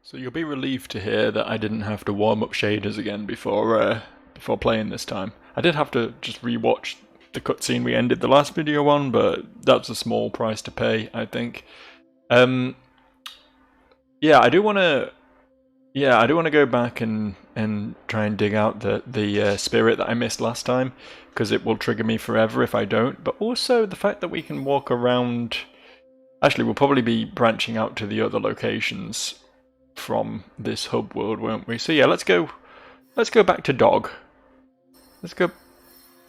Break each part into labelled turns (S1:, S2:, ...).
S1: So you'll be relieved to hear that I didn't have to warm up shaders again before playing this time. I did have to just rewatch the cutscene we ended the last video on, but that's a small price to pay, I think. Um, yeah, I do want to. Yeah, I do want to go back and try and dig out the spirit that I missed last time, because it will trigger me forever if I don't. But also the fact that we can walk around. Actually, we'll probably be branching out to the other locations from this hub world, won't we? So yeah, let's go. Let's go back to Dog. Let's go.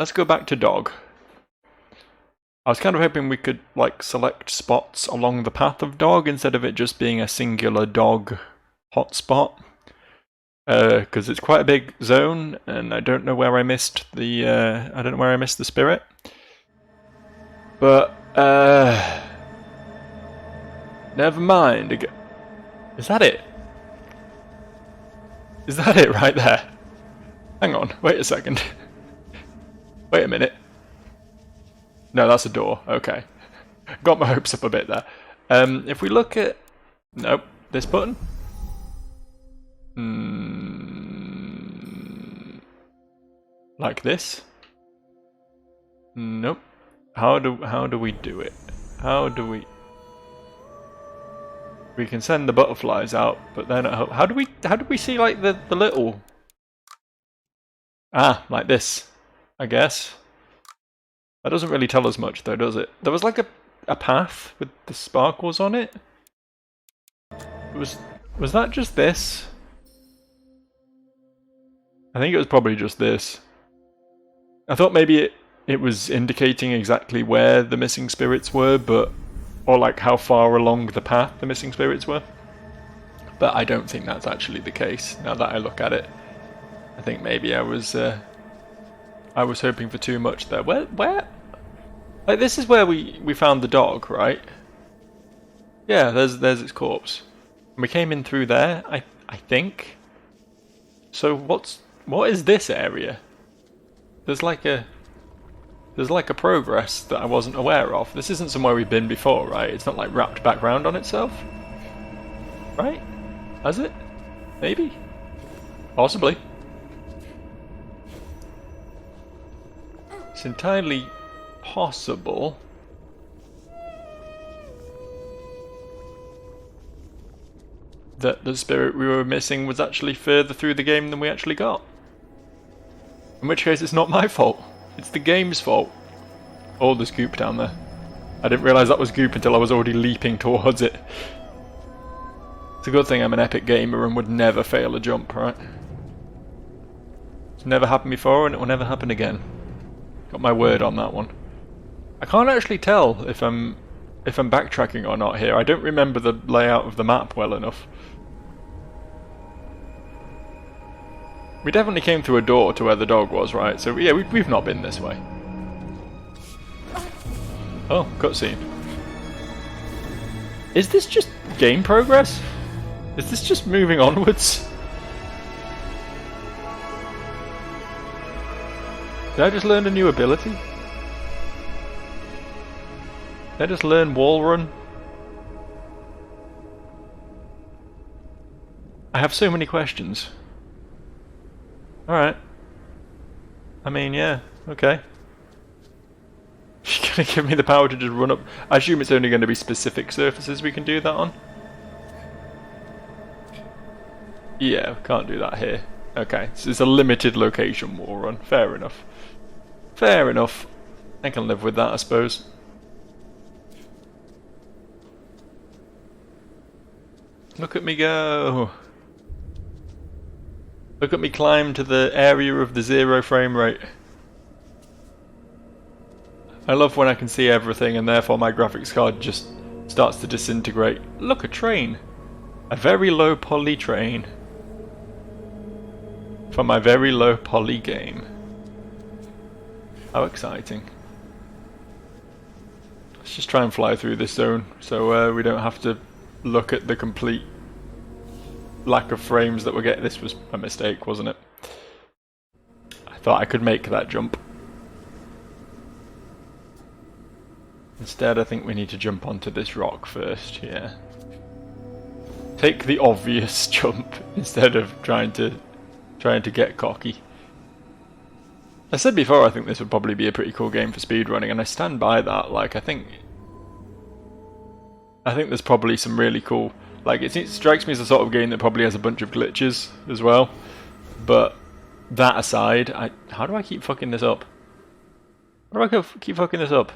S1: Let's go back to Dog. I was kind of hoping we could like select spots along the path of Dog instead of it just being a singular Dog hotspot. Because it's quite a big zone, and I don't know where I missed the. I don't know where I missed the spirit. But never mind. Is that it? Is that it right there? Hang on, wait a second. Wait a minute. No, that's a door. Okay. Got my hopes up a bit there. If we look at... Nope. This button? Like this? Nope. How do we do it? How do we... We can send the butterflies out, but then how do we see like the little... Ah, like this, I guess. That doesn't really tell us much though, does it? There was like a path with the sparkles on it. Was that just this? I think it was probably just this. I thought maybe it was indicating exactly where the missing spirits were, but or like how far along the path the missing spirits were. But I don't think that's actually the case now that I look at it. I think maybe I was hoping for too much there. Where? Like this is where we found the dog, right? Yeah, there's its corpse. And we came in through there, I think. So what is this area? There's like a progress that I wasn't aware of. This isn't somewhere we've been before, right? It's not like wrapped back round on itself. Right? Has it? Maybe? Possibly. It's entirely possible. That the spirit we were missing was actually further through the game than we actually got. In which case it's not my fault. It's the game's fault. Oh, there's goop down there. I didn't realise that was goop until I was already leaping towards it. It's a good thing I'm an epic gamer and would never fail a jump, right? It's never happened before and it will never happen again. Got my word on that one. I can't actually tell if I'm backtracking or not here. I don't remember the layout of the map well enough. We definitely came through a door to where the dog was, right? So yeah, we've not been this way. Oh, cutscene. Is this just game progress? Is this just moving onwards? Did I just learn a new ability? Did I just learn wall run? I have so many questions. Alright. I mean, yeah, okay. You're gonna give me the power to just run up. I assume it's only going to be specific surfaces we can do that on. Yeah, can't do that here. Okay, so it's a limited location wall run. Fair enough. Fair enough. I can live with that, I suppose. Look at me go. Look at me climb to the area of the 0 frame rate. I love when I can see everything and therefore my graphics card just starts to disintegrate. Look, a train. A very low poly train. For my very low poly game. How exciting. Let's just try and fly through this zone so we don't have to look at the complete lack of frames that we're getting. This was a mistake, wasn't it? I thought I could make that jump. Instead, I think we need to jump onto this rock first, yeah. Take the obvious jump instead of trying to get cocky. I said before I think this would probably be a pretty cool game for speedrunning, and I stand by that. Like, I think there's probably some really cool... Like, it strikes me as the sort of game that probably has a bunch of glitches as well. But that aside, how do I keep fucking this up? How do I keep fucking this up?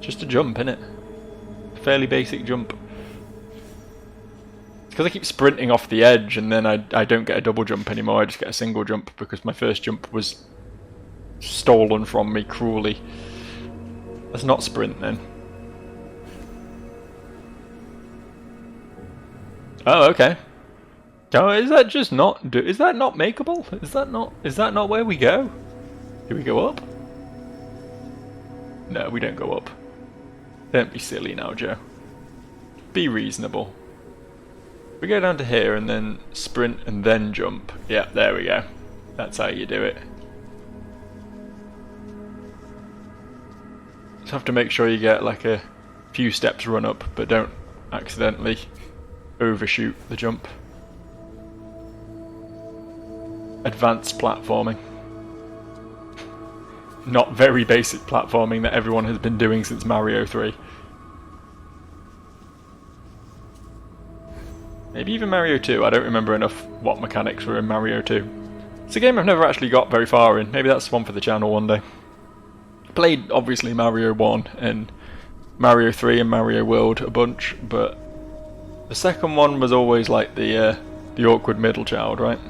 S1: Just a jump, innit? Fairly basic jump. Because I keep sprinting off the edge and then I don't get a double jump anymore, I just get a single jump because my first jump was stolen from me cruelly. Let's not sprint then. Oh, okay. Oh, is that just not... is that not makeable? Is that not where we go? Do we go up? No, we don't go up. Don't be silly now, Joe. Be reasonable. We go down to here and then sprint and then jump. Yeah, there we go. That's how you do it. Just have to make sure you get like a few steps run up, but don't accidentally overshoot the jump. Advanced platforming. Not very basic platforming that everyone has been doing since Mario 3. Maybe even Mario 2, I don't remember enough what mechanics were in Mario 2. It's a game I've never actually got very far in, maybe that's one for the channel one day. Played, obviously, Mario 1 and Mario 3 and Mario World a bunch, but the second one was always like the awkward middle child, right?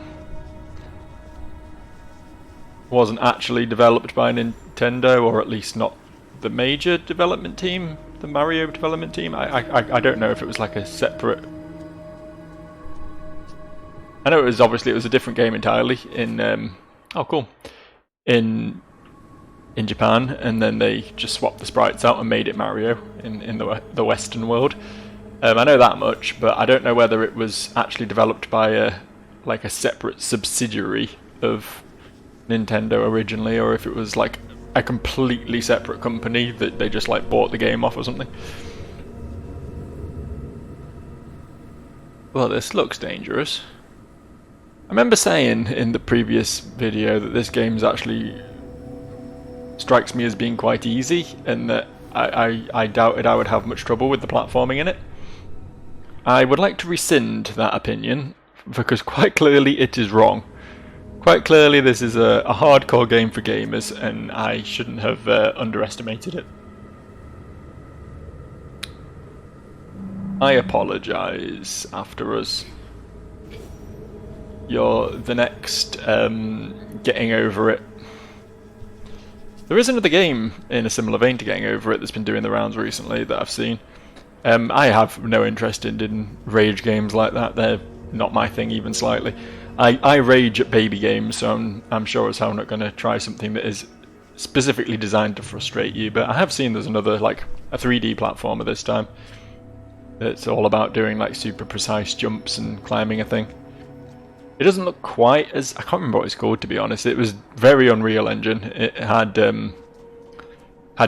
S1: Wasn't actually developed by Nintendo, or at least not the major development team, the Mario development team. I don't know if it was like a separate... I know it was a different game entirely in oh cool, in Japan, and then they just swapped the sprites out and made it Mario in the Western world. I know that much, but I don't know whether it was actually developed by a separate subsidiary of Nintendo originally, or if it was like a completely separate company that they just like bought the game off or something. Well, this looks dangerous. I remember saying in the previous video that this game's actually strikes me as being quite easy, and that I doubted I would have much trouble with the platforming in it. I would like to rescind that opinion, because quite clearly it is wrong. Quite clearly this is a hardcore game for gamers, and I shouldn't have underestimated it. I apologise after us. You're the next Getting Over It. There is another game in a similar vein to Getting Over It that's been doing the rounds recently that I've seen. I have no interest in rage games like that. They're not my thing even slightly. I rage at baby games, so I'm sure as hell not going to try something that is specifically designed to frustrate you. But I have seen there's another, like, a 3D platformer this time. It's all about doing like super precise jumps and climbing a thing. It doesn't look quite as... I can't remember what it's called, to be honest. It was very Unreal Engine. It had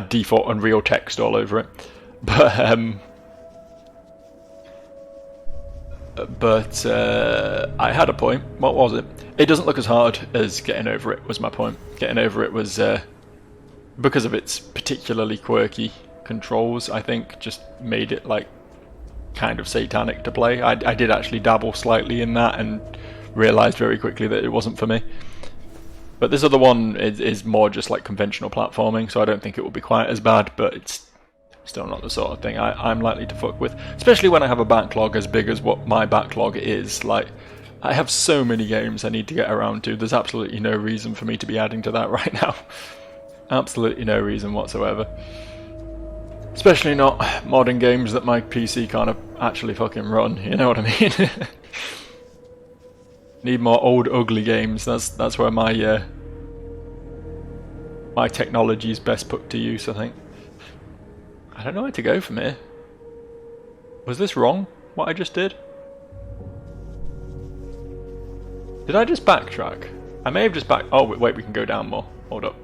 S1: default Unreal text all over it. But I had a point. What was it? It doesn't look as hard as Getting Over It, was my point. Getting Over It was, because of its particularly quirky controls, I think, just made it like kind of satanic to play. I did actually dabble slightly in that and realised very quickly that it wasn't for me. But this other one is more just like conventional platforming, so I don't think it will be quite as bad, but it's still not the sort of thing I'm likely to fuck with. Especially when I have a backlog as big as what my backlog is. Like, I have so many games I need to get around to. There's absolutely no reason for me to be adding to that right now. Absolutely no reason whatsoever. Especially not modern games that my PC can't actually fucking run, you know what I mean? Need more old ugly games. That's where my my technology is best put to use, I think. I don't know where to go from here. Was this wrong, what I just did? Did I just backtrack? I may have just oh wait, we can go down more. Hold up.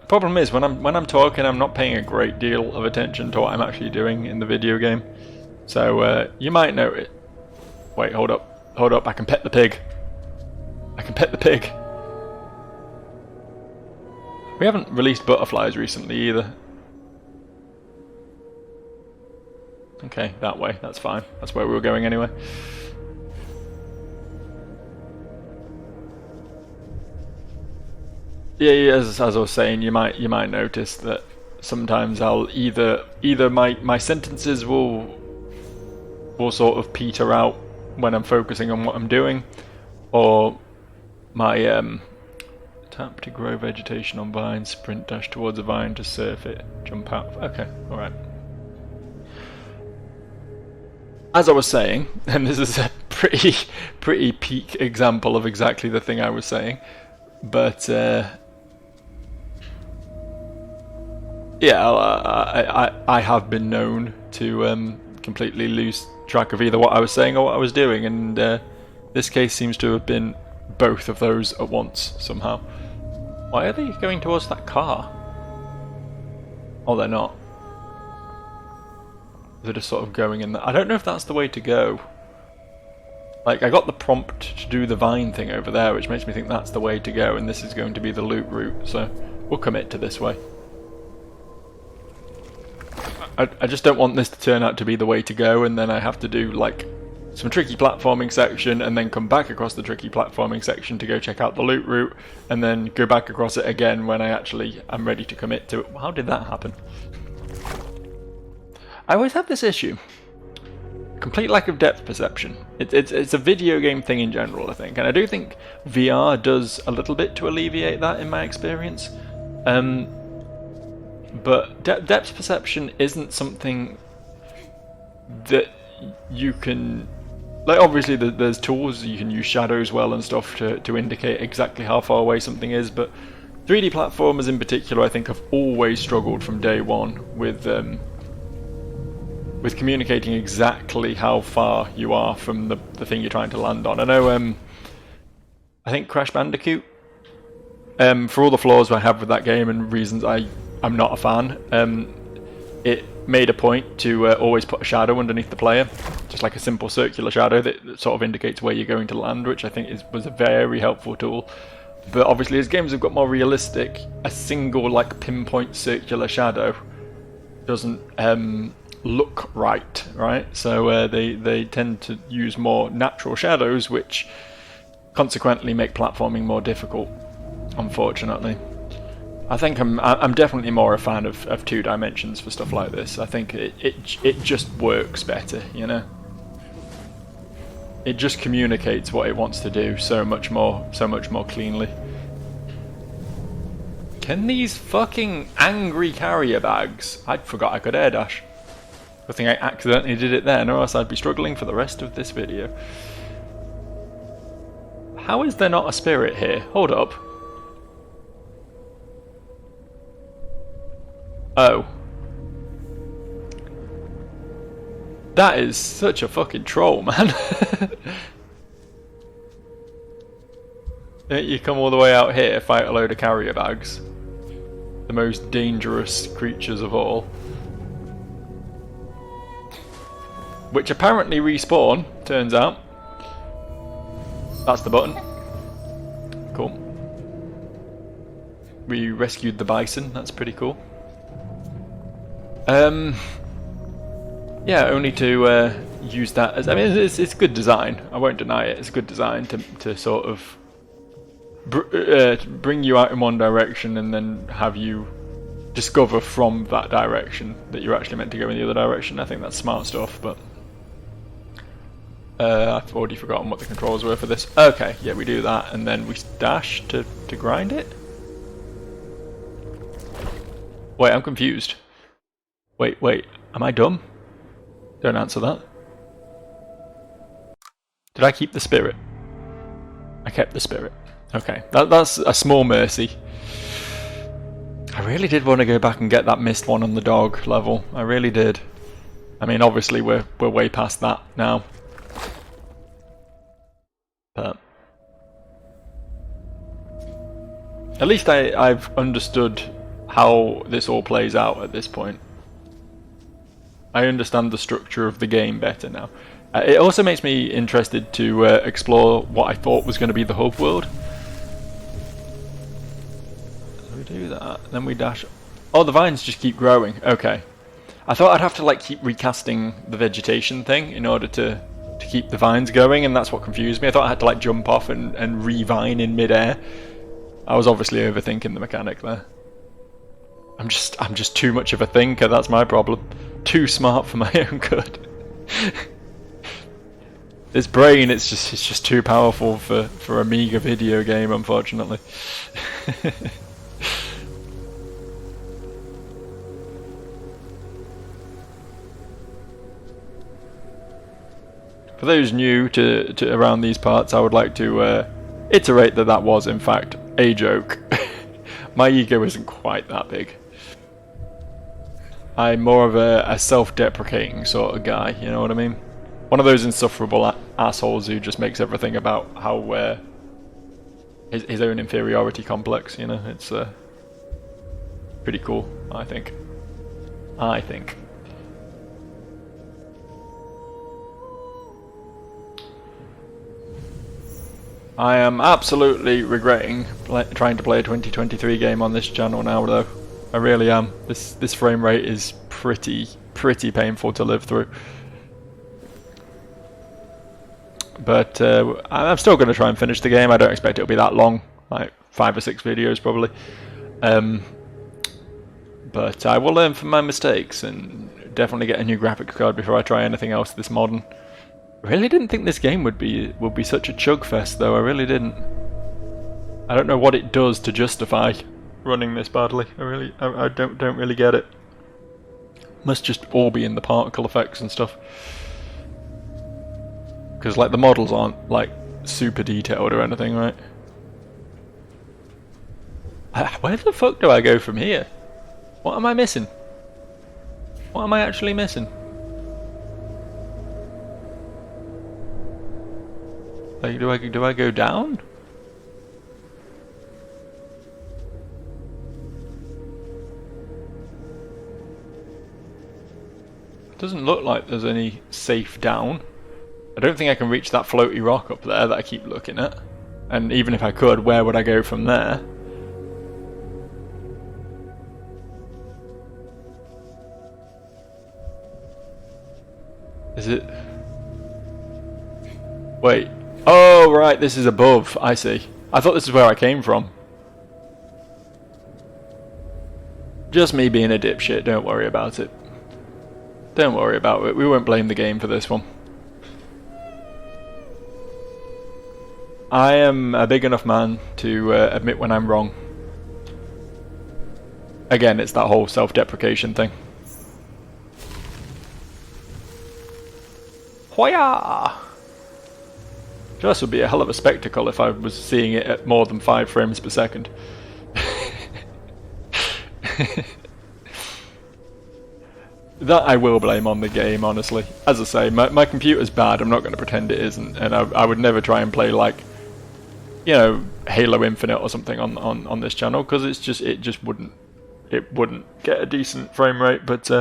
S1: Problem is, when I'm talking, I'm not paying a great deal of attention to what I'm actually doing in the video game. So you might know it. Wait, hold up! I can pet the pig. I can pet the pig. We haven't released butterflies recently either. Okay, that way. That's fine. That's where we were going anyway. Yeah, as I was saying, you might notice that sometimes I'll either my sentences will sort of peter out when I'm focusing on what I'm doing, or my tap to grow vegetation on vines, sprint dash towards a vine to surf it, jump out. Okay, all right. As I was saying, and this is a pretty peak example of exactly the thing I was saying, but yeah, I have been known to completely lose track of either what I was saying or what I was doing, and this case seems to have been both of those at once somehow. Why are they going towards that car? Oh, they're not. They're just sort of going in there. I don't know if that's the way to go. Like, I got the prompt to do the vine thing over there, which makes me think that's the way to go, and this is going to be the loot route, so we'll commit to this way. I just don't want this to turn out to be the way to go, and then I have to do, like, some tricky platforming section, and then come back across the tricky platforming section to go check out the loot route, and then go back across it again when I actually am ready to commit to it. How did that happen? I always have this issue. Complete lack of depth perception. It's a video game thing in general, I think, and I do think VR does a little bit to alleviate that in my experience. But depth perception isn't something that you can... Like, obviously there's tools, you can use shadows well and stuff to indicate exactly how far away something is, but 3D platformers in particular, I think, have always struggled from day one with communicating exactly how far you are from the thing you're trying to land on. I know, I think Crash Bandicoot, for all the flaws I have with that game and reasons I'm not a fan, it made a point to always put a shadow underneath the player, just like a simple circular shadow that sort of indicates where you're going to land, which I think was a very helpful tool. But obviously, as games have got more realistic, a single like pinpoint circular shadow doesn't look right? So they tend to use more natural shadows, which consequently make platforming more difficult, unfortunately. I think I'm definitely more a fan of 2 dimensions for stuff like this. I think it just works better, you know. It just communicates what it wants to do so much more cleanly. Can these fucking angry carrier bags? I forgot I could air dash. I think I accidentally did it then, or else I'd be struggling for the rest of this video. How is there not a spirit here? Hold up. Oh. That is such a fucking troll, man. You come all the way out here, fight a load of carrier bags. The most dangerous creatures of all. Which apparently respawn, turns out. That's the button. Cool. We rescued the bison, that's pretty cool. Yeah, only to use that as... I mean, it's good design, I won't deny it. It's good design to sort of bring you out in one direction and then have you discover from that direction that you're actually meant to go in the other direction. I think that's smart stuff, but... I've already forgotten what the controls were for this. Okay, yeah, we do that, and then we dash to grind it? Wait, I'm confused. Wait, am I dumb? Don't answer that. Did I keep the spirit? I kept the spirit. Okay, that's a small mercy. I really did want to go back and get that missed one on the dog level. I really did. I mean, obviously we're way past that now. But at least I've understood how this all plays out at this point. I understand the structure of the game better now. It also makes me interested to explore what I thought was going to be the hub world. So we do that, then we dash. Oh, the vines just keep growing. Okay. I thought I'd have to like keep recasting the vegetation thing in order to keep the vines going, and that's what confused me. I thought I had to like jump off and re-vine in mid-air. I was obviously overthinking the mechanic there. I'm just too much of a thinker, that's my problem. Too smart for my own good. This brain, it's just too powerful for a meager video game, unfortunately. For those new to around these parts, I would like to iterate that was in fact a joke. My ego isn't quite that big. I'm more of a self-deprecating sort of guy, you know what I mean? One of those insufferable assholes who just makes everything about how his own inferiority complex, you know? It's pretty cool, I think. I am absolutely regretting trying to play a 2023 game on this channel now, though. I really am. This frame rate is pretty painful to live through. But I'm still going to try and finish the game. I don't expect it'll be that long, like 5 or 6 videos probably. But I will learn from my mistakes and definitely get a new graphics card before I try anything else this modern. I really didn't think this game would be such a chug fest, though. I really didn't. I don't know what it does to justify running this badly. I don't really get it. Must just all be in the particle effects and stuff. Because like the models aren't like super detailed or anything, right? Where the fuck do I go from here? What am I missing? What am I actually missing? Like, do I go down? It doesn't look like there's any safe down. I don't think I can reach that floaty rock up there that I keep looking at. And even if I could, where would I go from there? Is it? Wait. Oh, right, this is above. I see. I thought this is where I came from. Just me being a dipshit, don't worry about it. Don't worry about it, we won't blame the game for this one. I am a big enough man to admit when I'm wrong. Again, it's that whole self-deprecation thing. Hoya! This would be a hell of a spectacle if I was seeing it at more than 5 frames per second. That I will blame on the game, honestly. As I say, my computer's bad, I'm not going to pretend it isn't, and I would never try and play like, you know, Halo Infinite or something on this channel, because it just wouldn't get a decent frame rate, but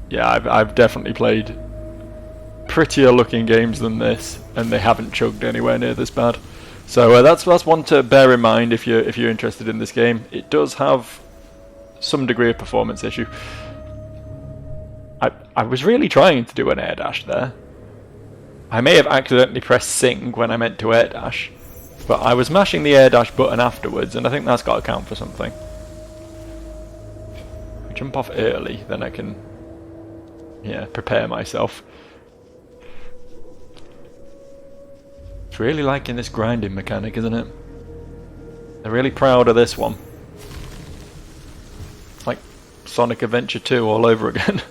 S1: yeah, I've definitely played prettier looking games than this, and they haven't chugged anywhere near this bad. So that's one to bear in mind if you're interested in this game. It does have some degree of performance issue. I was really trying to do an air dash there. I may have accidentally pressed sing when I meant to air dash, but I was mashing the air dash button afterwards, and I think that's got to count for something. If I jump off early, then I can, yeah, prepare myself. It's really liking this grinding mechanic, isn't it? They're really proud of this one. It's like Sonic Adventure 2 all over again.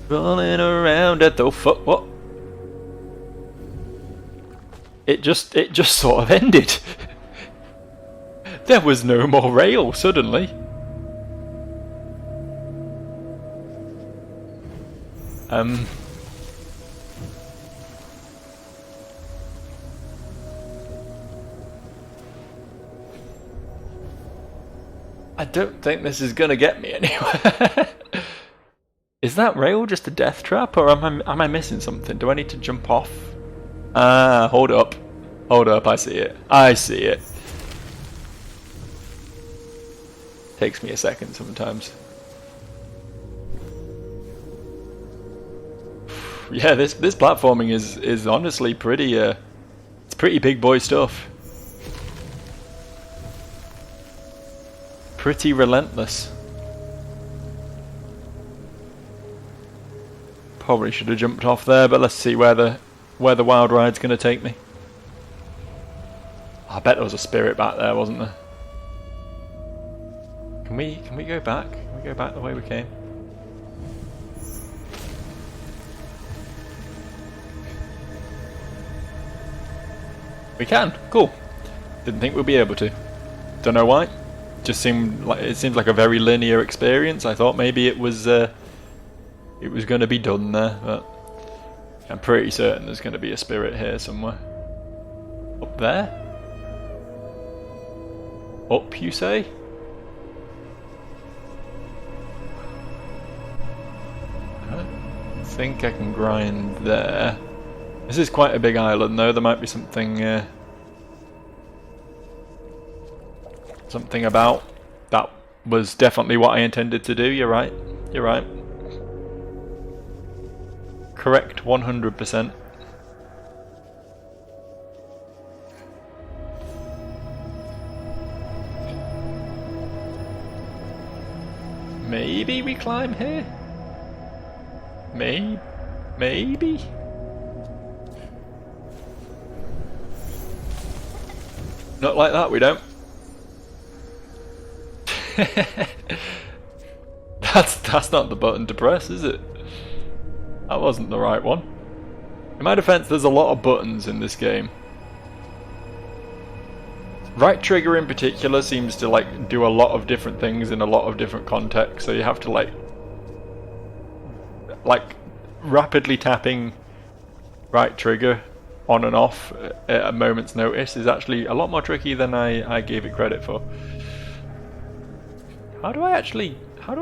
S1: Rolling around at the foot. What? It just sort of ended. There was no more rail suddenly. I don't think this is gonna get me anywhere. Is that rail just a death trap, or am I missing something? Do I need to jump off? Ah, hold up. Hold up, I see it. I see it. Takes me a second sometimes. Yeah, this platforming is honestly pretty it's pretty big boy stuff. Pretty relentless. Probably should have jumped off there, but let's see where the wild ride's gonna take me. I bet there was a spirit back there, wasn't there? Can we go back? Can we go back the way we came? We can. Cool. Didn't think we'd be able to. Don't know why. Just seemed like it seems like a very linear experience. I thought maybe it was going to be done there, but I'm pretty certain there's going to be a spirit here somewhere. Up there? Up, you say? I don't think I can grind there. This is quite a big island though, there might be something something about. That was definitely what I intended to do, you're right. You're right. Correct 100%. Maybe we climb here? Maybe? Not like that, we don't. That's not the button to press, is it? That wasn't the right one. In my defense, there's a lot of buttons in this game. Right trigger in particular seems to like do a lot of different things in a lot of different contexts, so you have to like rapidly tapping right trigger on and off at a moment's notice is actually a lot more tricky than I gave it credit for. How do I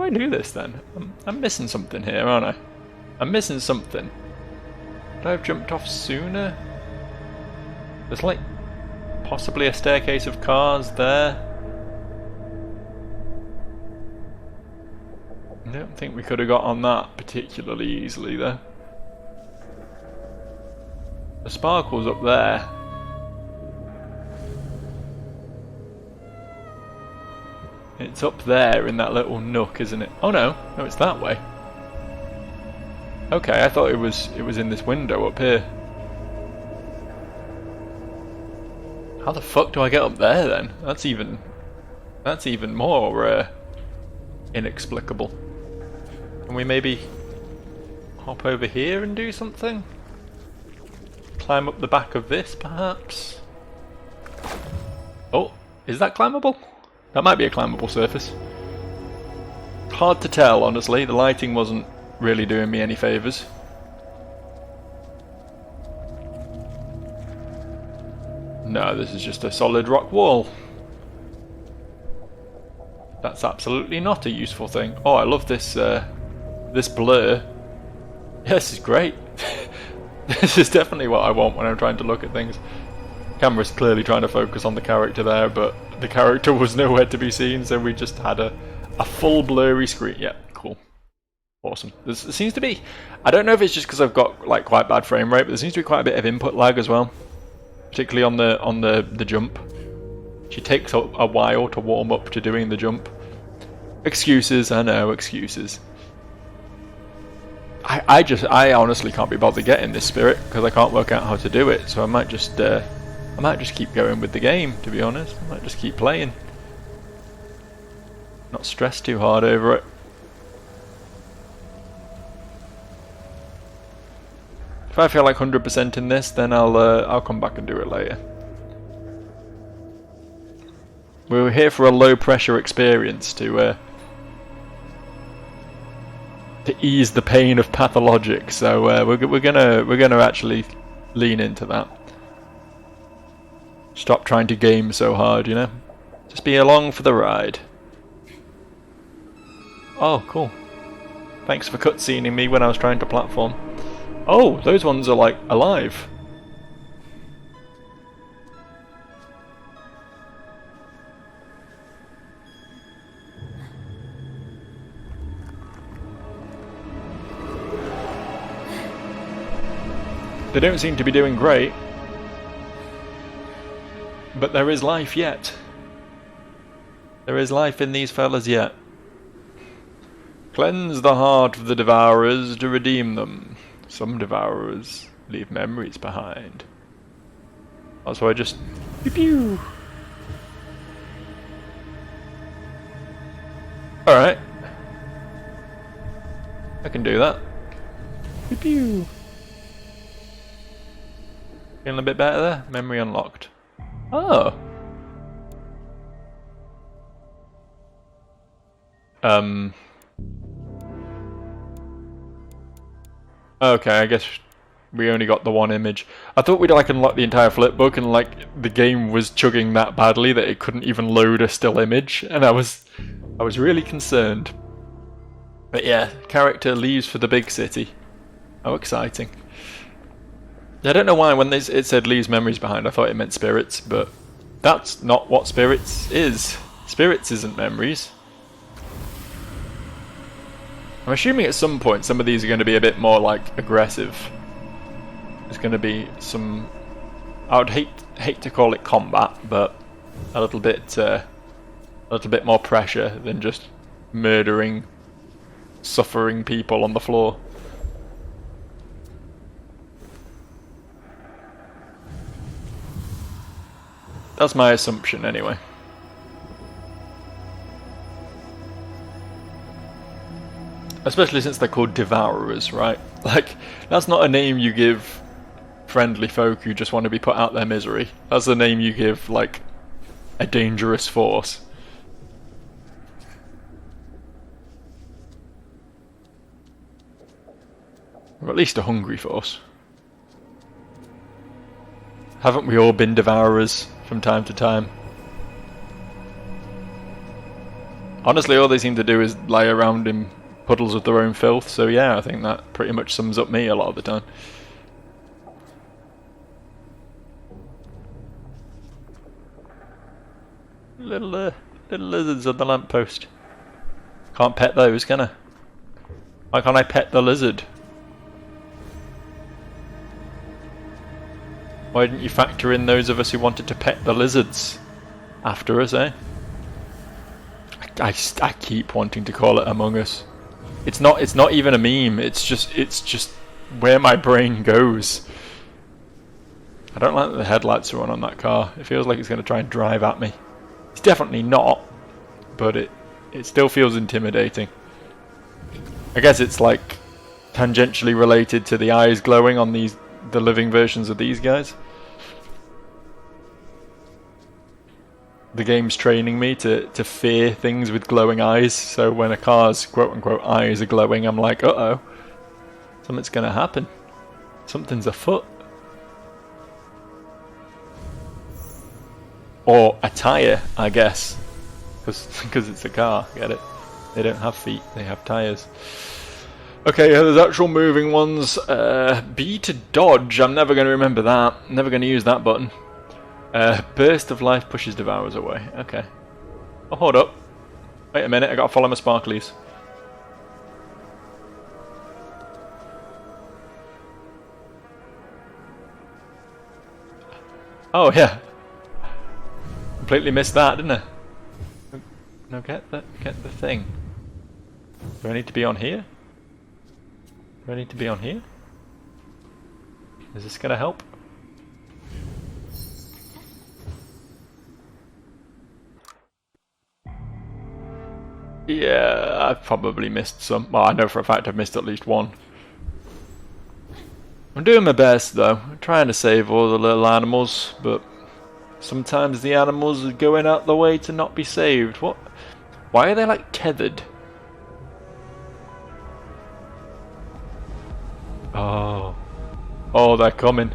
S1: do this then? I'm missing something here, aren't I? I'm missing something. Could I have jumped off sooner? There's like possibly a staircase of cars there. I don't think we could have got on that particularly easily though. The sparkle's up there. It's up there in that little nook, isn't it? Oh no, it's that way. Okay, I thought it was in this window up here. How the fuck do I get up there then? That's even more inexplicable. Can we maybe hop over here and do something? Climb up the back of this, perhaps? Oh, is that climbable? That might be a climbable surface. Hard to tell, honestly. The lighting wasn't really doing me any favours. No, this is just a solid rock wall. That's absolutely not a useful thing. Oh, I love this this blur. Yeah, this is great. This is definitely what I want when I'm trying to look at things. Camera's clearly trying to focus on the character there, but the character was nowhere to be seen, so we just had a full blurry screen. Yeah, cool. Awesome. There seems to be, I don't know if it's just because I've got like quite bad frame rate, but there seems to be quite a bit of input lag as well. Particularly on the jump. She takes a while to warm up to doing the jump. Excuses, I know, excuses. I honestly can't be bothered getting this spirit because I can't work out how to do it, so I might just keep going with the game, to be honest. I might just keep playing. Not stress too hard over it. If I feel like 100% in this, then I'll come back and do it later. We were here for a low pressure experience to ease the pain of pathologic, so we're gonna actually lean into that. Stop trying to game so hard, you know. Just be along for the ride. Oh, cool. Thanks for cutscening me when I was trying to platform. Oh, those ones are like alive. They don't seem to be doing great. But there is life yet. There is life in these fellas yet. Cleanse the heart of the devourers to redeem them. Some devourers leave memories behind. Also, I just... Pew pew! Alright. I can do that. Pew pew! Feeling a bit better there? Memory unlocked. Oh! Okay, I guess we only got the one image. I thought we'd like unlock the entire flipbook and like the game was chugging that badly that it couldn't even load a still image, and I was really concerned. But yeah, character leaves for the big city. How exciting. I don't know why when it said leaves memories behind, I thought it meant spirits, but that's not what spirits is. Spirits isn't memories. I'm assuming at some point some of these are going to be a bit more like aggressive. There's going to be some, I would hate to call it combat, but a little bit more pressure than just murdering, suffering people on the floor. That's my assumption anyway. Especially since they're called Devourers, right? Like, that's not a name you give friendly folk who just want to be put out their misery. That's a name you give, like, a dangerous force. Or at least a hungry force. Haven't we all been Devourers from time to time? Honestly, all they seem to do is lie around in puddles of their own filth, so yeah, I think that pretty much sums up me a lot of the time. Little lizards on the lamppost. Can't pet those, can I? Why can't I pet the lizard? Why didn't you factor in those of us who wanted to pet the lizards after us, eh? I keep wanting to call it Among Us. It's not even a meme. It's just where my brain goes. I don't like that the headlights are on that car. It feels like it's going to try and drive at me. It's definitely not, but it still feels intimidating. I guess it's like tangentially related to the eyes glowing on the living versions of these guys. The game's training me to fear things with glowing eyes, so when a car's quote-unquote eyes are glowing, I'm like, uh-oh, something's gonna happen. Something's afoot. Or a tyre, I guess, because it's a car, get it? They don't have feet, they have tyres. Okay, there's actual moving ones. B to dodge, I'm never going to remember that. Never going to use that button. Burst of life pushes devourers away. Okay. Oh, hold up. Wait a minute, I gotta follow my sparklies. Oh, yeah. Completely missed that, didn't I? No, get the thing. Do I need to be on here? Do I need to be on here? Is this gonna help? Yeah, I've probably missed some. Well, I know for a fact I've missed at least one. I'm doing my best though. I'm trying to save all the little animals, but sometimes the animals are going out the way to not be saved. What? Why are they like tethered? Oh. Oh, they're coming.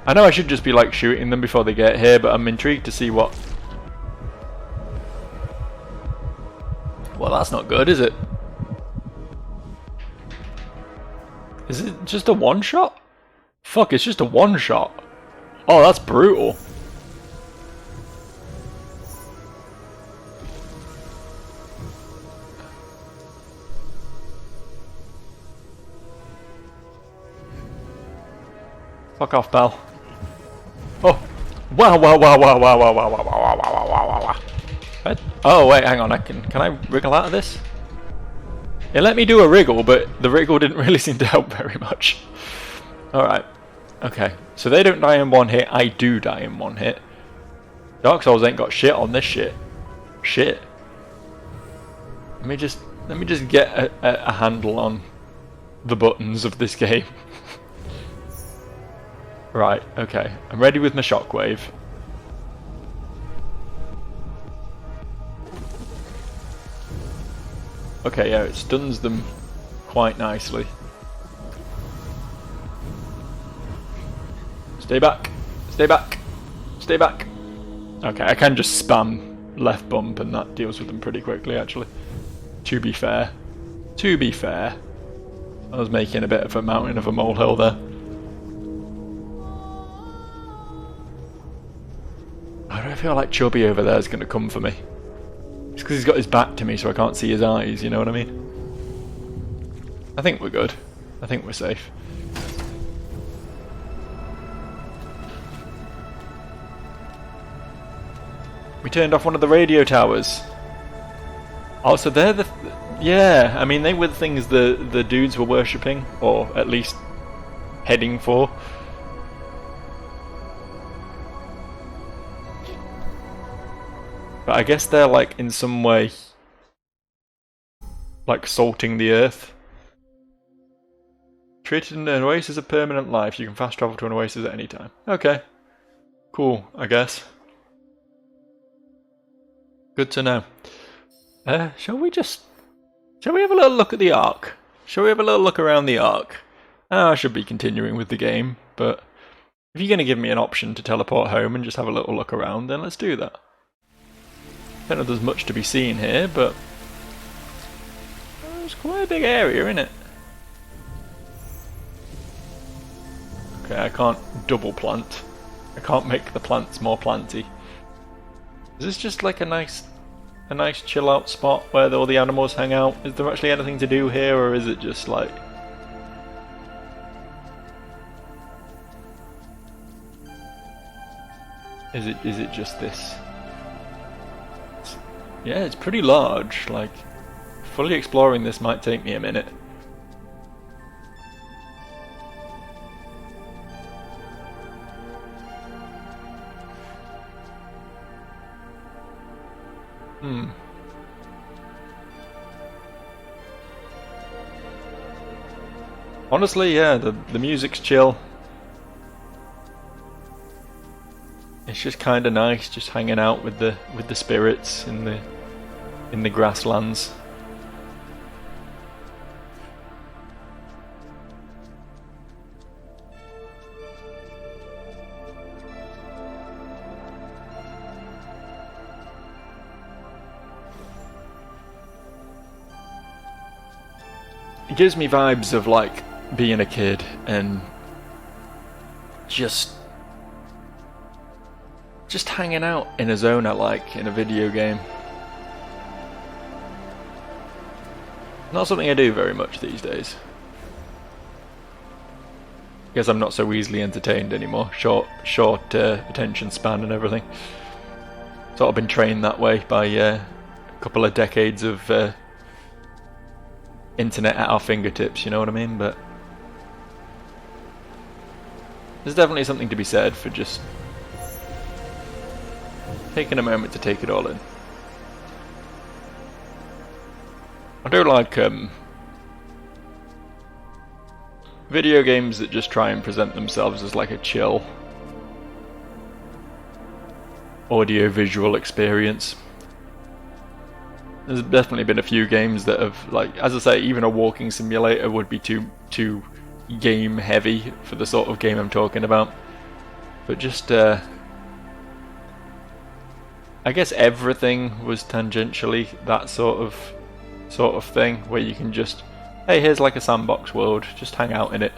S1: I know I should just be like shooting them before they get here, but I'm intrigued to see what that's not good, is it? Is it just a one-shot? Fuck, it's just a one-shot. Oh, that's brutal. Fuck off, pal. Oh. Wow, wow, wow, wow, wow, wow, wow, wow, wow, wow, wow, wow, wow. What? Oh, wait, hang on. Can I wriggle out of this? It let me do a wriggle, but the wriggle didn't really seem to help very much. Alright. Okay. So they don't die in one hit. I do die in one hit. Dark Souls ain't got shit on this shit. Shit. Let me just get a handle on the buttons of this game. Right, okay. I'm ready with my shockwave. Okay, yeah, it stuns them quite nicely. Stay back! Stay back! Stay back! Okay, I can just spam left bump and that deals with them pretty quickly, actually. To be fair. To be fair. I was making a bit of a mountain of a molehill there. Why do I feel like Chubby over there is going to come for me? It's because he's got his back to me so I can't see his eyes, you know what I mean? I think we're good. I think we're safe. We turned off one of the radio towers. Oh, so they're the... yeah, I mean, they were the things the dudes were worshipping, or at least heading for. But I guess they're, like, in some way, like, salting the earth. Treated an oasis as a permanent life. You can fast travel to an oasis at any time. Okay. Cool, I guess. Good to know. Shall we have a little look at the Ark? Shall we have a little look around the Ark? I should be continuing with the game, but if you're going to give me an option to teleport home and just have a little look around, then let's do that. I don't know if there's much to be seen here, but it's quite a big area, isn't it? Okay, I can't double plant. I can't make the plants more planty. Is this just like a nice chill out spot where all the animals hang out? Is there actually anything to do here, or is it just like... Is it just this? Yeah, it's pretty large. Like, fully exploring this might take me a minute. Honestly, yeah, the music's chill. It's just kind of nice, just hanging out with the spirits in the grasslands. It gives me vibes of like being a kid and just hanging out in a zone I like in a video game. Not something I do very much these days. Guess I'm not so easily entertained anymore. Short attention span and everything. Sort of been trained that way by a couple of decades of internet at our fingertips, you know what I mean? But there's definitely something to be said for just taking a moment to take it all in. I do like video games that just try and present themselves as like a chill audio-visual experience. There's definitely been a few games that have, like, as I say, even a walking simulator would be too game heavy for the sort of game I'm talking about. But just I guess everything was tangentially that sort of sort of thing, where you can just, hey, here's like a sandbox world, just hang out in it.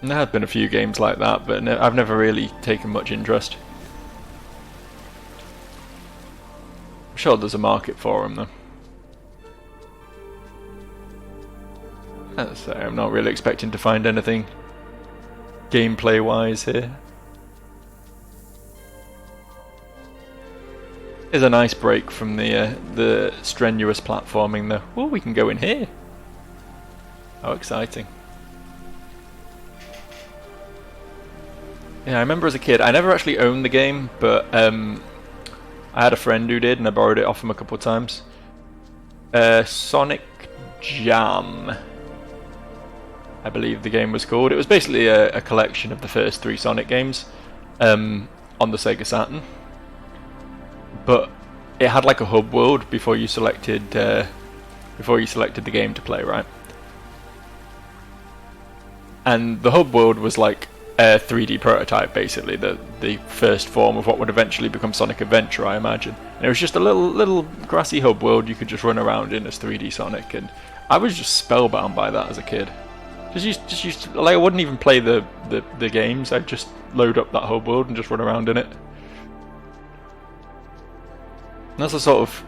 S1: And there have been a few games like that, but I've never really taken much interest. I'm sure there's a market for them though. Let's say I'm not really expecting to find anything gameplay wise here. It's a nice break from the strenuous platforming though. Oh, we can go in here. How exciting. Yeah, I remember as a kid, I never actually owned the game, but I had a friend who did and I borrowed it off him a couple of times. Sonic Jam, I believe the game was called. It was basically a collection of the first 3 Sonic games on the Sega Saturn. But it had like a hub world before you selected the game to play, right? And the hub world was like a 3D prototype, basically, the first form of what would eventually become Sonic Adventure, I imagine. And it was just a little grassy hub world you could just run around in as 3D Sonic, and I was just spellbound by that as a kid. Just used to, like, I wouldn't even play the games. I'd just load up that hub world and just run around in it. And that's a sort of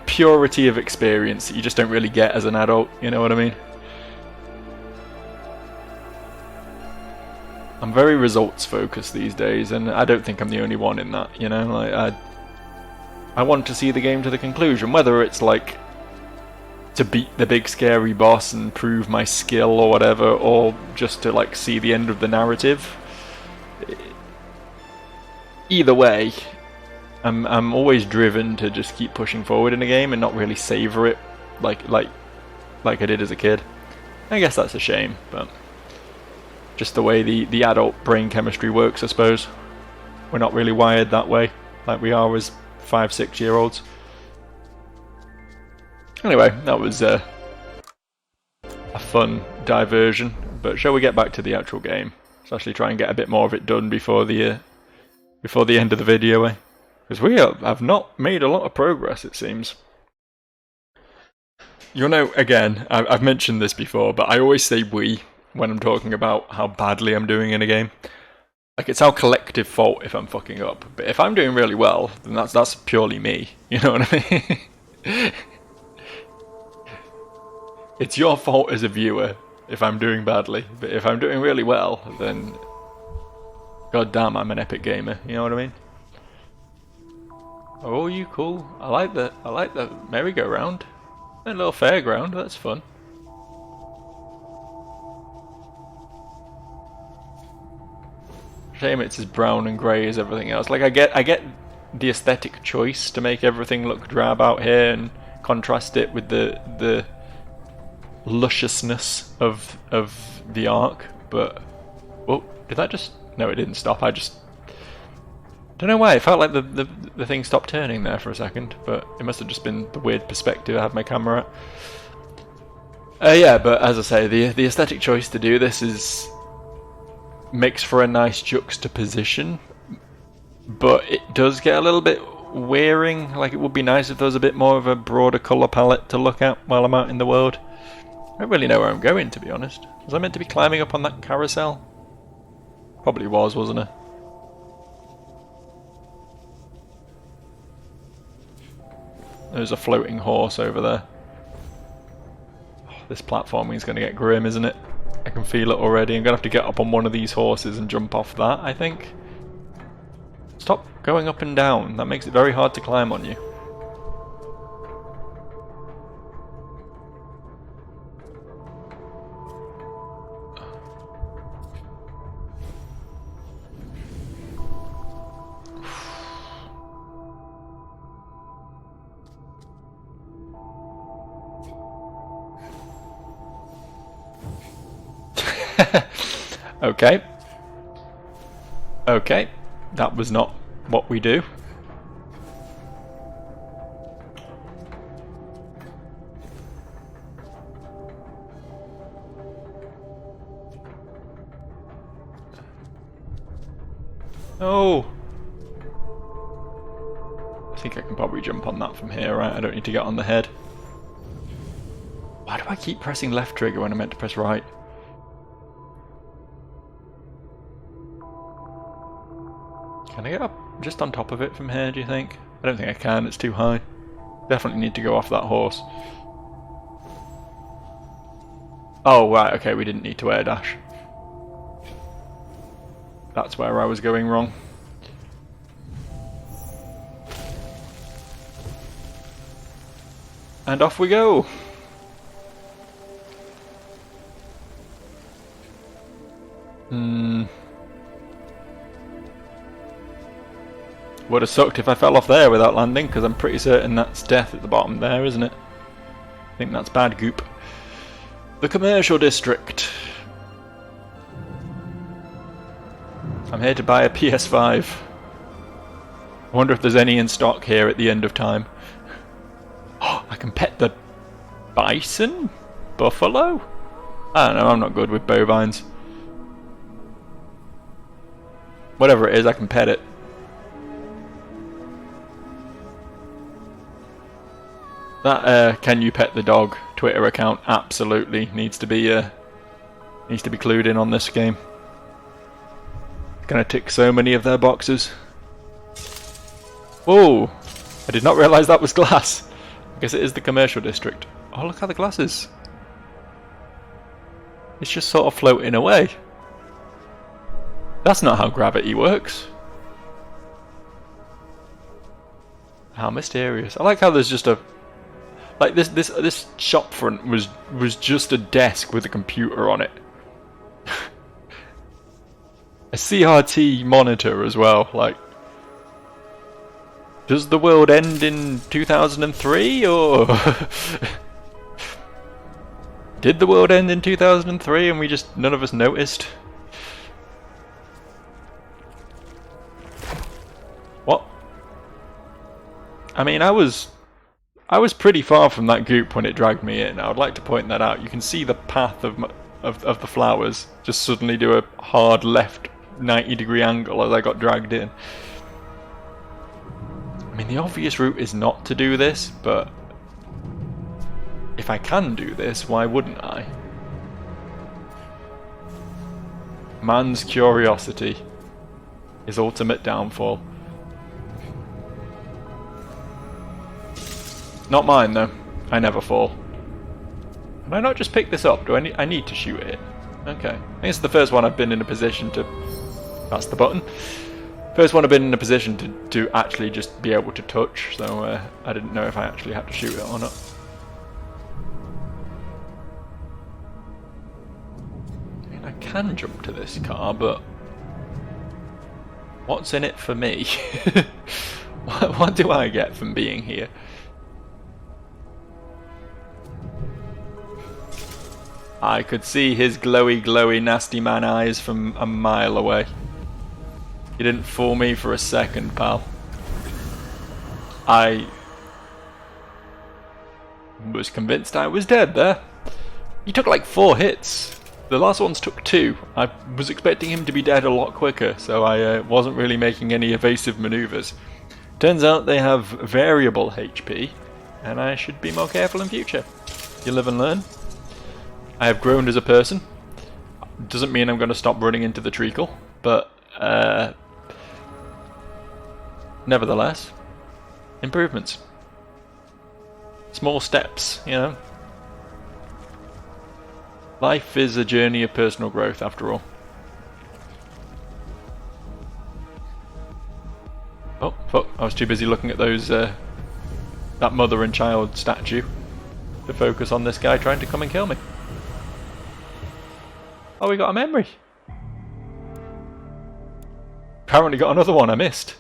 S1: purity of experience that you just don't really get as an adult, you know what I mean? I'm very results focused these days, and I don't think I'm the only one in that, you know? Like, I want to see the game to the conclusion, whether it's like to beat the big scary boss and prove my skill or whatever, or just to like see the end of the narrative. Either way, I'm always driven to just keep pushing forward in a game and not really savor it like I did as a kid. I guess that's a shame, but just the way the adult brain chemistry works, I suppose. We're not really wired that way like we are as 5-6 year olds. Anyway, that was a fun diversion, but shall we get back to the actual game? Let's actually try and get a bit more of it done before the end of the video, eh? Because we have not made a lot of progress, it seems. You know, again, I've mentioned this before, but I always say we when I'm talking about how badly I'm doing in a game. Like, it's our collective fault if I'm fucking up. But if I'm doing really well, then that's purely me. You know what I mean? It's your fault as a viewer if I'm doing badly. But if I'm doing really well, then god damn, I'm an epic gamer. You know what I mean? Oh, you cool. I like the merry-go-round. A little fairground, that's fun. Shame it's as brown and grey as everything else. Like, I get the aesthetic choice to make everything look drab out here and contrast it with the lusciousness of the arc, but oh, did that just... No, it didn't stop. I just don't know why. It felt like the thing stopped turning there for a second, but it must have just been the weird perspective I had my camera at. Yeah, but as I say, the aesthetic choice to do this makes for a nice juxtaposition, but it does get a little bit wearing. Like, it would be nice if there was a bit more of a broader colour palette to look at while I'm out in the world. I don't really know where I'm going, to be honest. Was I meant to be climbing up on that carousel? Probably was, wasn't it? There's a floating horse over there. Oh, this platforming is going to get grim, isn't it? I can feel it already. I'm going to have to get up on one of these horses and jump off that, I think. Stop going up and down. That makes it very hard to climb on you. Okay. Okay. That was not what we do. Oh. think I can probably jump on that from here, right? I don't need to get on the head. Why do I keep pressing left trigger when I meant to press right? Can I get up just on top of it from here, do you think? I don't think I can, it's too high. Definitely need to go off that horse. Oh, right, okay, we didn't need to air dash. That's where I was going wrong. And off we go! Would have sucked if I fell off there without landing, because I'm pretty certain that's death at the bottom there, isn't it? I think that's bad goop. The commercial district. I'm here to buy a PS5. I wonder if there's any in stock here at the end of time. Oh, I can pet the bison? Buffalo? I don't know, I'm not good with bovines. Whatever it is, I can pet it. That can you pet the dog Twitter account absolutely needs to be clued in on this game. It's gonna tick so many of their boxes. Whoa! I did not realise that was glass. I guess it is the commercial district. Oh, look at the glasses. It's just sort of floating away. That's not how gravity works. How mysterious. I like how there's just a... Like this shop front was just a desk with a computer on it. A CRT monitor as well, like... Does the world end in 2003, or... Did the world end in 2003 and we just... none of us noticed? What? I mean, I was pretty far from that goop when it dragged me in. I would like to point that out. You can see the path of the flowers just suddenly do a hard left 90-degree angle as I got dragged in. I mean, the obvious route is not to do this, but if I can do this, why wouldn't I? Man's curiosity, his ultimate downfall. Not mine though. I never fall. Can I not just pick this up? Do I need to shoot it? Okay. I think it's the first one I've been in a position to... That's the button. First one I've been in a position to actually just be able to touch, so I didn't know if I actually had to shoot it or not. I mean, I can jump to this car, but... What's in it for me? What do I get from being here? I could see his glowy, nasty man eyes from a mile away. You didn't fool me for a second, pal. I was convinced I was dead there. He took like 4 hits. The last ones took 2. I was expecting him to be dead a lot quicker, so I wasn't really making any evasive maneuvers. Turns out they have variable HP, and I should be more careful in future. You live and learn. I have grown as a person. Doesn't mean I'm going to stop running into the treacle, but nevertheless, improvements. Small steps, you know. Life is a journey of personal growth, after all. Oh, fuck, I was too busy looking at those, that mother and child statue to focus on this guy trying to come and kill me. Oh, we got a memory. Apparently got another one I missed.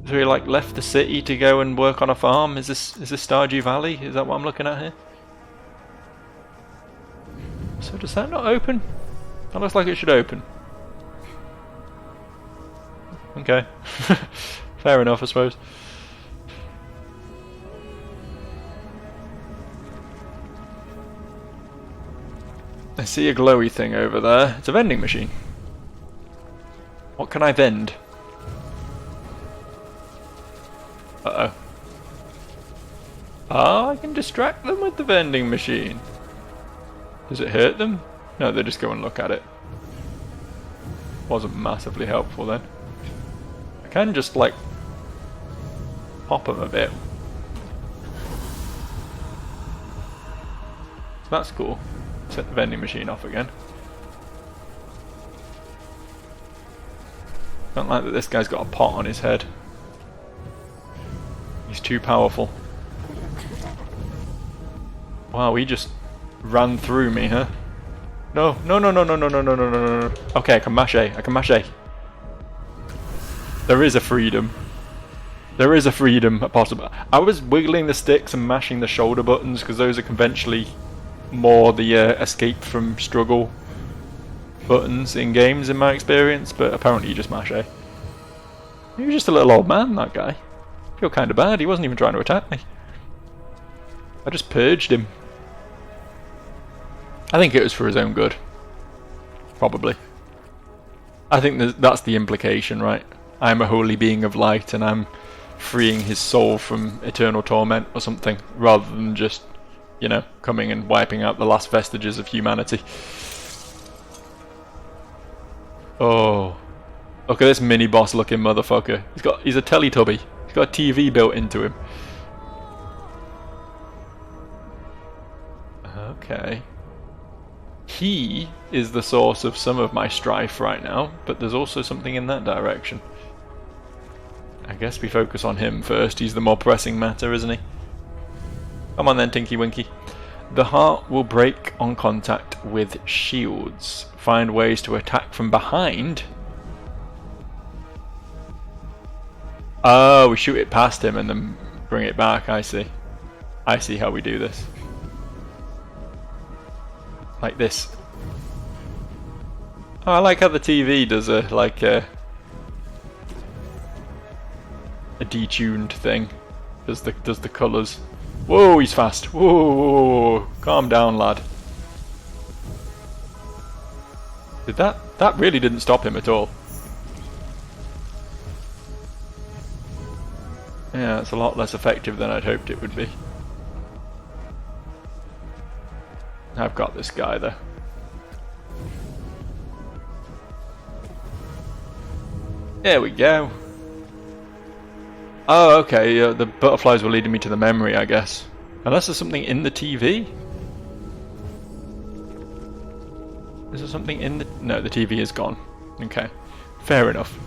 S1: So he like left the city to go and work on a farm? Is this Stardew Valley? Is that what I'm looking at here? So does that not open? That looks like it should open. Okay. Fair enough, I suppose. I see a glowy thing over there. It's a vending machine. What can I vend? Uh-oh. Oh, I can distract them with the vending machine. Does it hurt them? No, they just go and look at it. Wasn't massively helpful then. I can just, like, pop them a bit. So that's cool. Set the vending machine off again. Don't like that this guy's got a pot on his head. He's too powerful. Wow, he just ran through me, huh? No, no, no, no, no, no, no, no, no, no, no. Okay, I can mash A. I can mash A. There is a freedom. There is a freedom possible. I was wiggling the sticks and mashing the shoulder buttons because those are conventionally more the escape from struggle buttons in games in my experience, but apparently you just mash A. He was just a little old man, that guy. I feel kind of bad, he wasn't even trying to attack me. I just purged him. I think it was for his own good. Probably. I think that's the implication, right? I'm a holy being of light and I'm freeing his soul from eternal torment or something, rather than just, you know, coming and wiping out the last vestiges of humanity. Oh. Look at this mini-boss looking motherfucker. He's a Teletubby. He's got a TV built into him. Okay. He is the source of some of my strife right now, but there's also something in that direction. I guess we focus on him first. He's the more pressing matter, isn't he? Come on then, Tinky Winky. The heart will break on contact with shields. Find ways to attack from behind. Oh, we shoot it past him and then bring it back. I see. I see how we do this. Like this. Oh, I like how the TV does a detuned thing. Does the colours. Whoa, he's fast. Whoa, calm down, lad. Did that really didn't stop him at all. Yeah, it's a lot less effective than I'd hoped it would be. I've got this guy though. There we go. Oh, okay, the butterflies were leading me to the memory, I guess. Unless there's something in the TV? Is there something in the... No, the TV is gone. Okay, fair enough.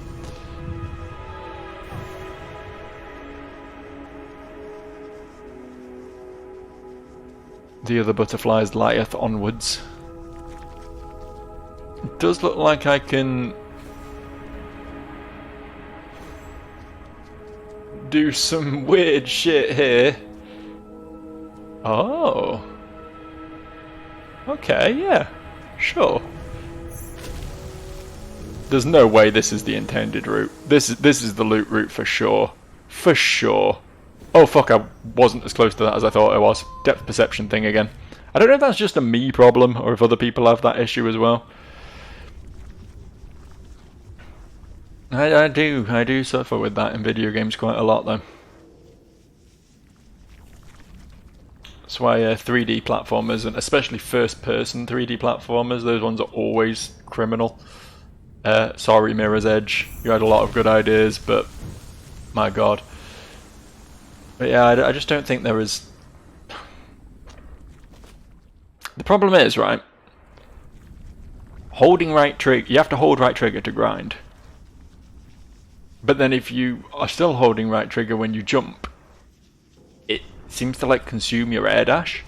S1: The other butterflies lieth onwards. It does look like I can do some weird shit here. Oh. Okay, yeah. Sure. There's no way this is the intended route. This is the loot route for sure. For sure. Oh fuck, I wasn't as close to that as I thought I was. Depth perception thing again. I don't know if that's just a me problem or if other people have that issue as well. I do suffer with that in video games quite a lot though. That's why 3D platformers, and especially first-person 3D platformers, those ones are always criminal. Sorry Mirror's Edge, you had a lot of good ideas, but my god. But yeah, I just don't think there is... The problem is, right, holding right trigger, you have to hold right trigger to grind. But then if you are still holding right trigger when you jump, it seems to like consume your air dash.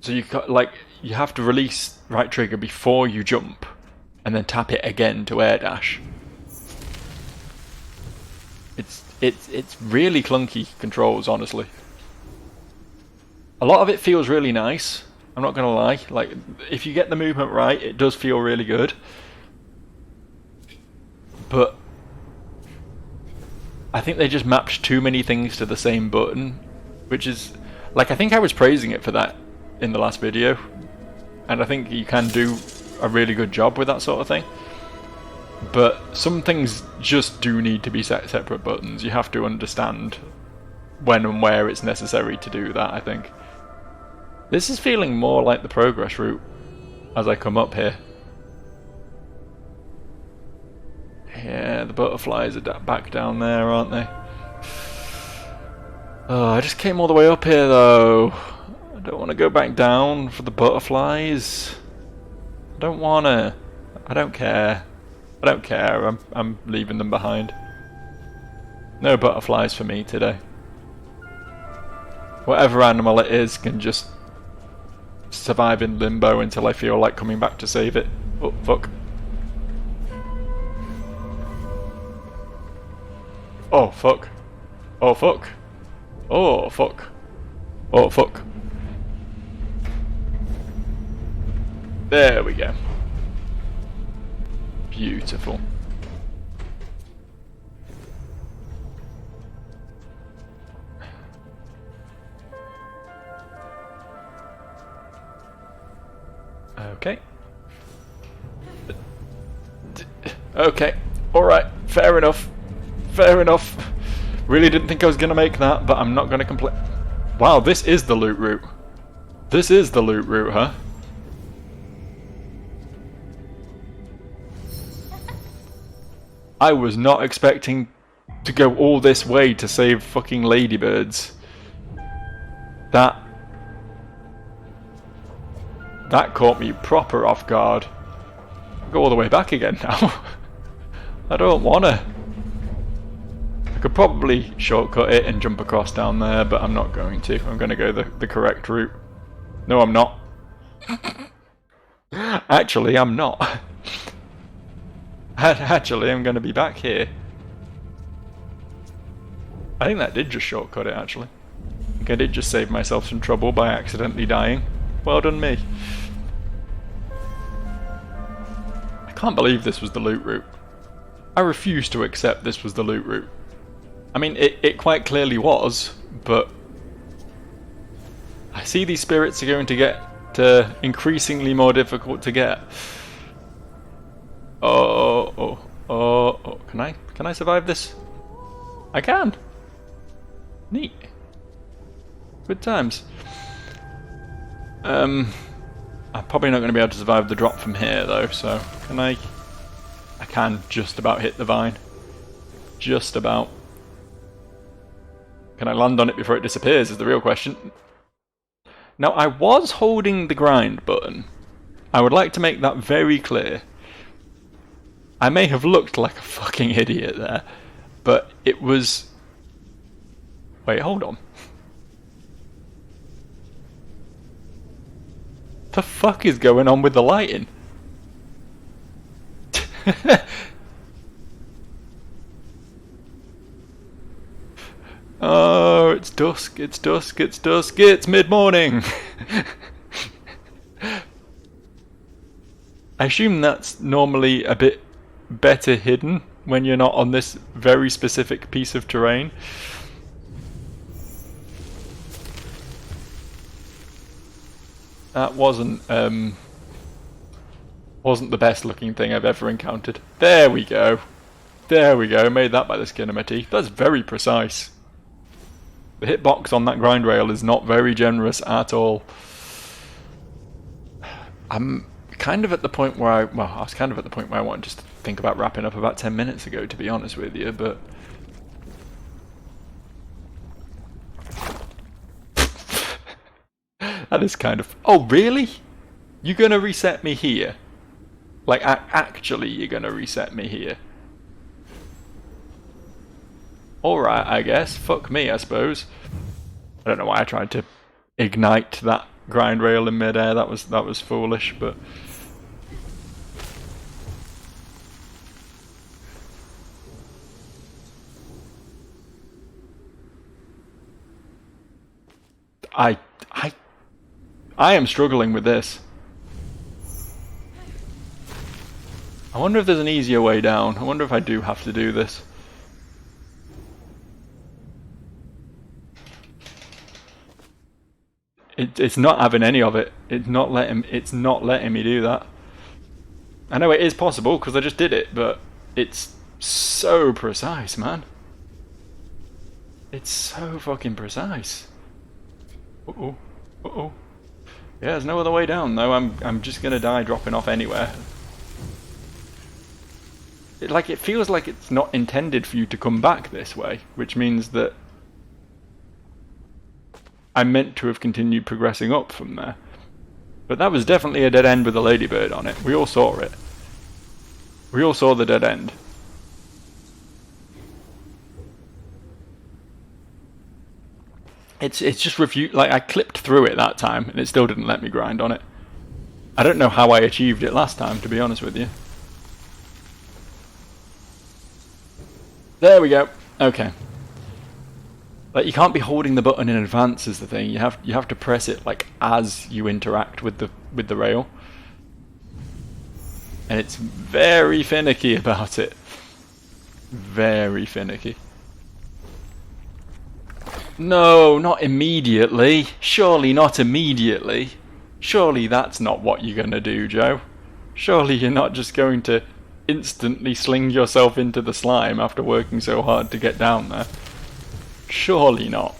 S1: So you have to release right trigger before you jump, and then tap it again to air dash. It's really clunky controls, honestly. A lot of it feels really nice, I'm not gonna lie. Like, if you get the movement right, it does feel really good. But I think they just mapped too many things to the same button, which is, like, I think I was praising it for that in the last video, and I think you can do a really good job with that sort of thing. But some things just do need to be set separate buttons. You have to understand when and where it's necessary to do that, I think. This is feeling more like the progress route as I come up here. Yeah, the butterflies are back down there, aren't they? Oh, I just came all the way up here though. I don't want to go back down for the butterflies. I don't want to. I don't care. I don't care. I'm leaving them behind. No butterflies for me today. Whatever animal it is can just survive in limbo until I feel like coming back to save it. Oh, fuck. Oh, fuck. Oh, fuck. Oh, fuck. Oh, fuck. There we go. Beautiful. Okay. Okay. Alright. Fair enough. Fair enough. Really didn't think I was going to make that, but I'm not going to complain. Wow, this is the loot route. This is the loot route, huh? I was not expecting to go all this way to save fucking ladybirds. That caught me proper off guard. Go all the way back again now. I don't wanna. I could probably shortcut it and jump across down there, but I'm not going to. I'm gonna go the correct route. No, I'm not. Actually, I'm not. Actually, I'm going to be back here. I think that did just shortcut it, actually. I think I did just save myself some trouble by accidentally dying. Well done me. I can't believe this was the loot route. I refuse to accept this was the loot route. I mean, it quite clearly was, but I see these spirits are going to get increasingly more difficult to get. Oh, can I survive this? I can. Neat. Good times. I'm probably not going to be able to survive the drop from here though, so can I can just about hit the vine. Just about. Can I land on it before it disappears is the real question. Now, I was holding the grind button. I would like to make that very clear. I may have looked like a fucking idiot there, but it was... Wait, hold on. The fuck is going on with the lighting? Oh, it's dusk, it's dusk, it's dusk, it's mid-morning! I assume that's normally a bit better hidden when you're not on this very specific piece of terrain. That wasn't the best looking thing I've ever encountered. There we go. There we go. Made that by the skin of my teeth. That's very precise. The hitbox on that grind rail is not very generous at all. I'm kind of at the point where I was kind of at the point where I wanted just to think about wrapping up about 10 minutes ago, to be honest with you, but... That is kind of... Oh, really? You're gonna reset me here? Like, actually, you're gonna reset me here? Alright, I guess. Fuck me, I suppose. I don't know why I tried to ignite that grind rail in midair. That was foolish, but... I am struggling with this. I wonder if there's an easier way down. I wonder if I do have to do this. It's not having any of it. It's not letting me do that. I know it is possible because I just did it, but It's so precise, man. It's so fucking precise. Uh-oh. Uh-oh. Yeah, there's no other way down though. I'm just gonna die dropping off anywhere. It feels like it's not intended for you to come back this way, which means that I meant to have continued progressing up from there. But that was definitely a dead end with a ladybird on it. We all saw it. We all saw the dead end. It's just like I clipped through it that time and it still didn't let me grind on it. I don't know how I achieved it last time, to be honest with you. There we go. Okay. Like, you can't be holding the button in advance is the thing. You have to press it like as you interact with the rail. And it's very finicky about it. Very finicky. No, not immediately. Surely not immediately. Surely that's not what you're gonna do, Joe. Surely you're not just going to instantly sling yourself into the slime after working so hard to get down there. Surely not.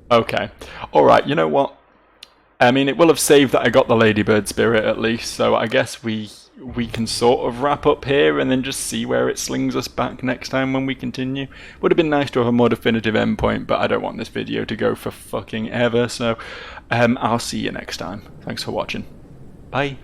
S1: Okay. Alright, you know what? I mean, it will have saved that I got the ladybird spirit at least, so I guess we can sort of wrap up here and then just see where it slings us back next time when we continue. Would have been nice to have a more definitive endpoint, but I don't want this video to go for fucking ever, so I'll see you next time. Thanks for watching. Bye.